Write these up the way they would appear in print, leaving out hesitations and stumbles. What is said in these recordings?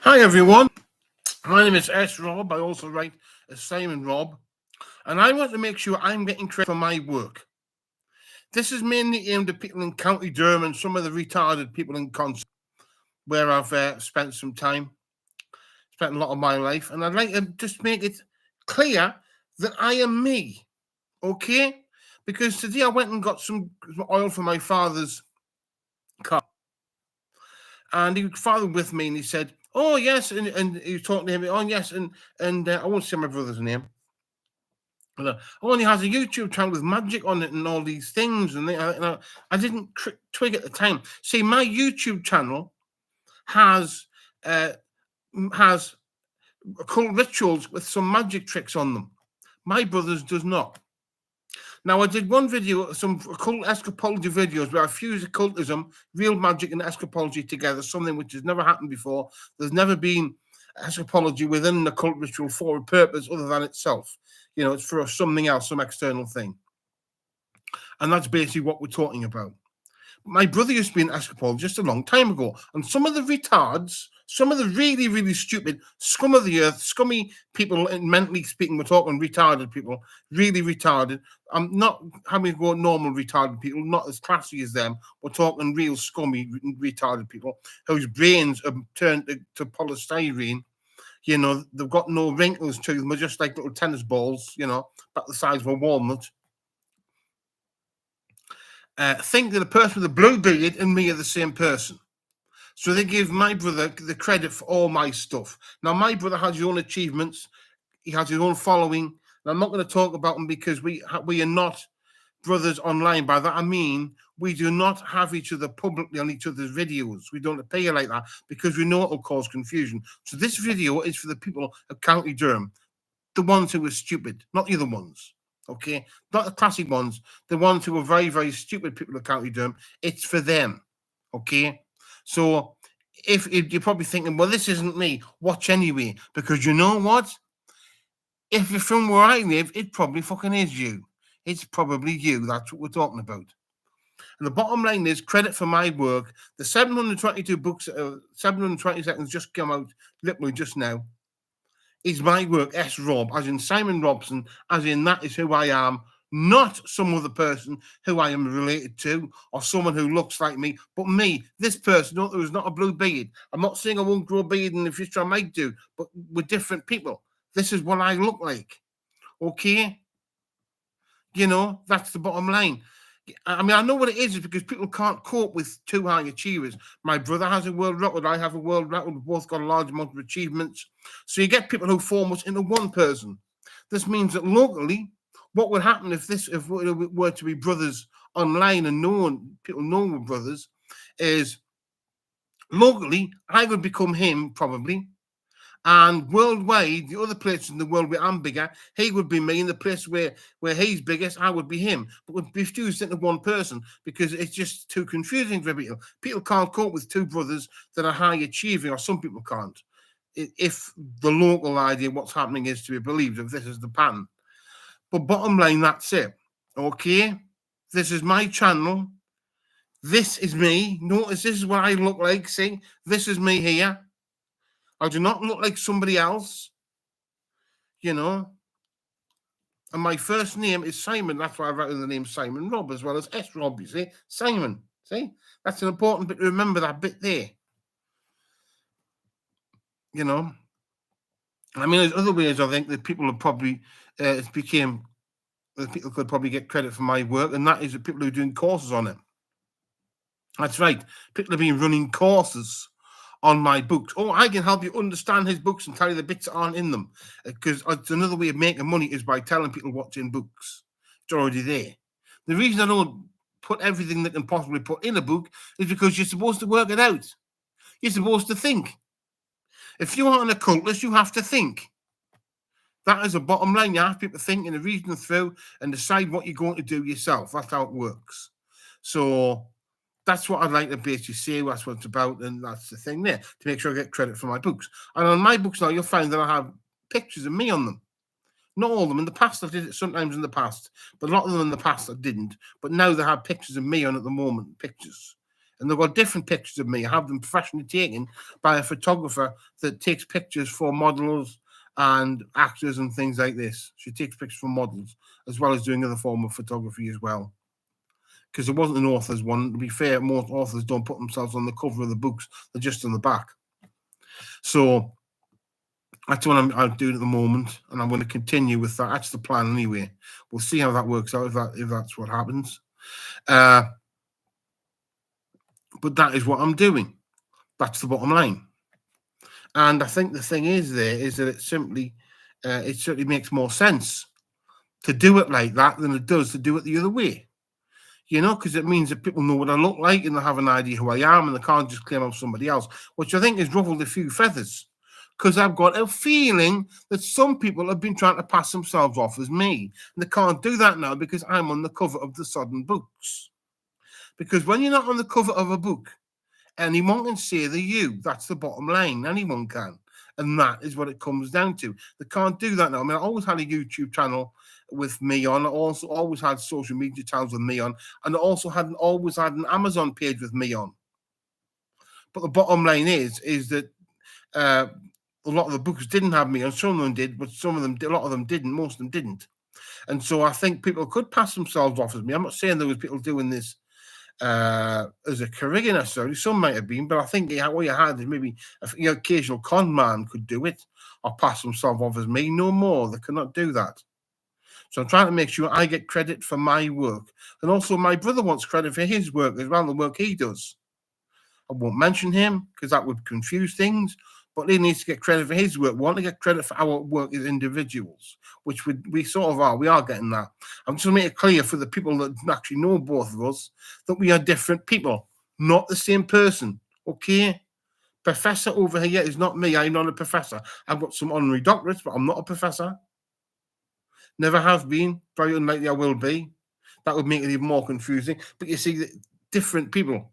Hi everyone, my name is S. Rob. I also write as Simon Rob, and I want to make sure I'm getting credit for my work. This is mainly aimed at people in County Durham and some of the retarded people in Cons, where I've spent some time, spent a lot of my life, and I'd like to just make it clear that I am me, okay? Because today I went and got some oil for my father's car, and he was father with me, and he said, "Oh yes," and he was talking to him. "Oh yes," and I won't say my brother's name. Oh, and he has a YouTube channel with magic on it and all these things. And I didn't twig at the time. See, my YouTube channel has uh, has occult rituals with some magic tricks on them. My brother's does not. Now, I did one video, some occult escapology videos where I fuse occultism, real magic, and escapology together, something which has never happened before. There's never been escapology within an occult ritual for a purpose other than itself. You know, it's for something else, some external thing. And that's basically what we're talking about. My brother used to be an escapologist a long time ago, and some of the retards, some of the really, really stupid scum of the earth, scummy people, and mentally speaking, we're talking retarded people, really retarded. I'm not having to go normal retarded people, not as classy as them. We're talking real scummy retarded people whose brains are turned to polystyrene. You know, they've got no wrinkles to them. They're just like little tennis balls, you know, about the size of a walnut. Think that the person with the blue beard and me are the same person. So they give my brother the credit for all my stuff. Now, my brother has his own achievements. He has his own following. And I'm not going to talk about them because we are not brothers online. By that, I mean, we do not have each other publicly on each other's videos. We don't appear like that because we know it will cause confusion. So this video is for the people of County Durham, the ones who are stupid, not the other ones. Okay, not the classic ones, the ones who are very, very stupid people of County Durham. It's for them. Okay, so if you're probably thinking, well, this isn't me, watch anyway, because you know what? If you're from where I live, it probably fucking is you. It's probably you. That's what we're talking about. And the bottom line is credit for my work. The 722 books, 720 seconds just come out literally just now. Is my work, S. Rob, as in Simon Robson, as in that is who I am, not some other person who I am related to or someone who looks like me, but me, this person who's not a blue beard. I'm not saying I won't grow a beard in the future, I might do, but we're different people. This is what I look like. Okay? You know, that's the bottom line. I mean, I know what it is because people can't cope with two high achievers. My brother has a world record. I have a world record. We've both got a large amount of achievements. So you get people who form us into one person. This means that locally, what would happen if we were to be brothers online and people know we're brothers, is locally, I would become him probably. And worldwide, the other places in the world where I'm bigger, he would be me. In the place where he's biggest, I would be him. But we'd be fused into one person because it's just too confusing for people. People can't cope with two brothers that are high achieving, or some people can't. If the local idea what's happening is to be believed, if this is the pattern. But bottom line, that's it. Okay? This is my channel. This is me. Notice this is what I look like. See? This is me here. I do not look like somebody else, you know. And my first name is Simon. That's why I wrote the name Simon Rob as well as S. Rob, you see. Simon. See? That's an important bit to remember, that bit there. You know. I mean, there's other ways I think that people have probably, that people could probably get credit for my work, and that is the people who are doing courses on it. That's right. People have been running courses on my books. Oh, I can help you understand his books and tell you the bits that aren't in them. Because it's another way of making money is by telling people what's in books. It's already there. The reason I don't put everything that can possibly put in a book is because you're supposed to work it out. You're supposed to think. If you are an occultist, you have to think. That is the bottom line. You have people think and reason through and decide what you're going to do yourself. That's how it works. So that's what I'd like to basically say. That's what it's about, and that's the thing there, to make sure I get credit for my books. And on my books now, you'll find that I have pictures of me on them. Not all of them. In the past, I did it sometimes in the past, but a lot of them in the past I didn't. But now they have pictures of me on at the moment, pictures. And they've got different pictures of me. I have them professionally taken by a photographer that takes pictures for models and actors and things like this. She takes pictures for models as well as doing other form of photography as well. Because it wasn't an author's one. To be fair, most authors don't put themselves on the cover of the books. They're just on the back. So that's what I'm doing at the moment, and I'm going to continue with that. That's the plan anyway. We'll see how that works out if that's what happens. But that is what I'm doing. That's the bottom line. And I think the thing is that it certainly makes more sense to do it like that than it does to do it the other way. Because it means that people know what I look like and they have an idea who I am, and they can't just claim I'm somebody else, which I think has ruffled a few feathers. Because I've got a feeling that some people have been trying to pass themselves off as me. And they can't do that now because I'm on the cover of the sodden books. Because when you're not on the cover of a book, anyone can say they're you. That's the bottom line. Anyone can. And that is what it comes down to. They can't do that now. I mean, I always had a YouTube channel with me on. I also always had social media channels with me on. And I also always had an Amazon page with me on. But the bottom line is that a lot of the books didn't have me on. Some of them did, but a lot of them didn't. Most of them didn't. And so I think people could pass themselves off as me. I'm not saying there was people doing this as a career necessarily. Some might have been, but I think what you had is maybe an occasional con man could do it or pass himself off as me. No more. They cannot do that. So I'm trying to make sure I get credit for my work. And also my brother wants credit for his work as well, the work he does. I won't mention him because that would confuse things. But he needs to get credit for his work. We want to get credit for our work as individuals, which we sort of are. We are getting that. I'm just going to make it clear for the people that actually know both of us that we are different people, not the same person. Okay? Professor over here is not me. I'm not a professor. I've got some honorary doctorates, but I'm not a professor. Never have been. Very unlikely I will be. That would make it even more confusing. But you see, different people.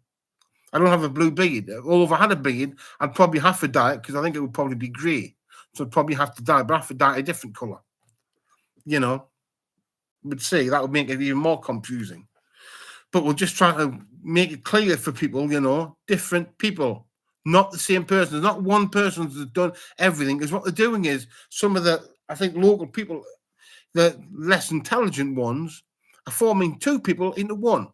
I don't have a blue beard. Although if I had a beard, I'd probably have to dye it because I think it would probably be grey. So I'd probably have to dye it, but I have to dye a different colour. But see, that would make it even more confusing. But we'll just try to make it clear for people, different people, not the same person. There's not one person that's done everything. Because what they're doing is some of the, I think, local people, the less intelligent ones, are forming two people into one.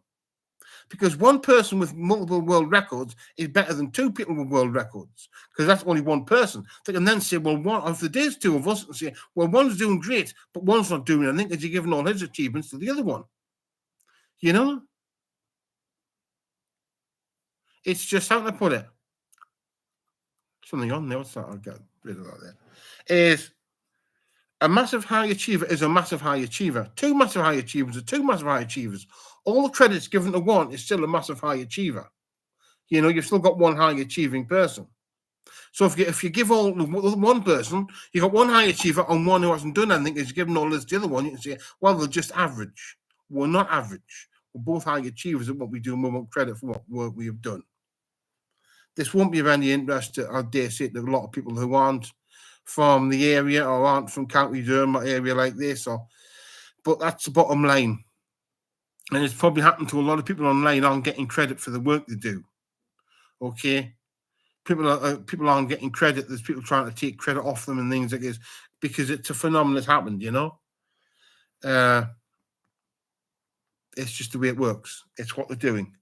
Because one person with multiple world records is better than two people with world records, because that's only one person. They can then say, well, if there is two of us, and say, well, one's doing great, but one's not doing anything because you're giving all his achievements to the other one. It's just how to put it. Something on there. What's that? I'll get rid of that there. Is a massive high achiever is a massive high achiever. Two massive high achievers are two massive high achievers. All the credits given to one is still a massive high achiever. You've still got one high achieving person. So if you give all one person, you got one high achiever and one who hasn't done anything, is giving all this to the other one, you can say, well, they're just average. We're not average. We're both high achievers at what we do, and we want credit for what work we have done. This won't be of any interest, I dare say, to a lot of people who aren't from the area or aren't from County Durham or area like this, but that's the bottom line. And it's probably happened to a lot of people online aren't getting credit for the work they do. Okay? People aren't getting credit. There's people trying to take credit off them and things like this because it's a phenomenon that's happened, It's just the way it works. It's what they're doing.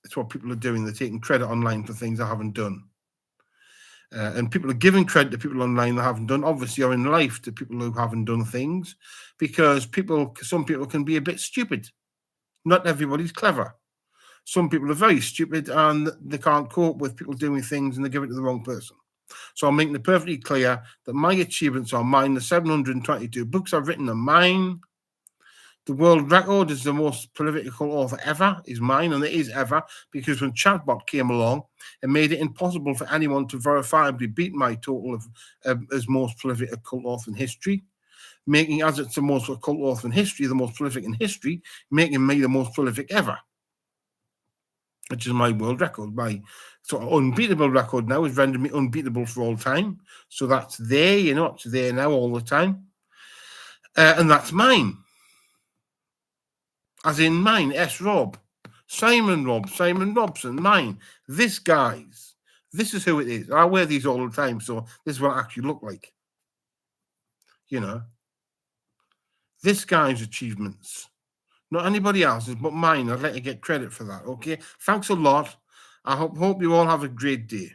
It's what people are doing. They're taking credit online for things they haven't done. And people are giving credit to people online that haven't done, obviously, or in life to people who haven't done things, because some people can be a bit stupid. Not everybody's clever. Some people are very stupid and they can't cope with people doing things and they give it to the wrong person. So I'm making it perfectly clear that my achievements are mine. The 722 books I've written are mine. The world record is the most prolifical author ever, is mine, and it is ever, because when Chatbot came along, it made it impossible for anyone to verifiably beat my total of as most prolific occult author in history, making, as it's the most occult author in history, the most prolific in history, making me the most prolific ever, which is my world record. My sort of unbeatable record now has rendered me unbeatable for all time. So that's there, it's there now all the time. And that's mine. As in mine, S. Rob. Simon Robson, mine. This guy's. This is who it is. I wear these all the time, so this is what I actually look like. You know, this guy's achievements. Not anybody else's, but mine. I'd like to get credit for that. Okay. Thanks a lot. I hope you all have a great day.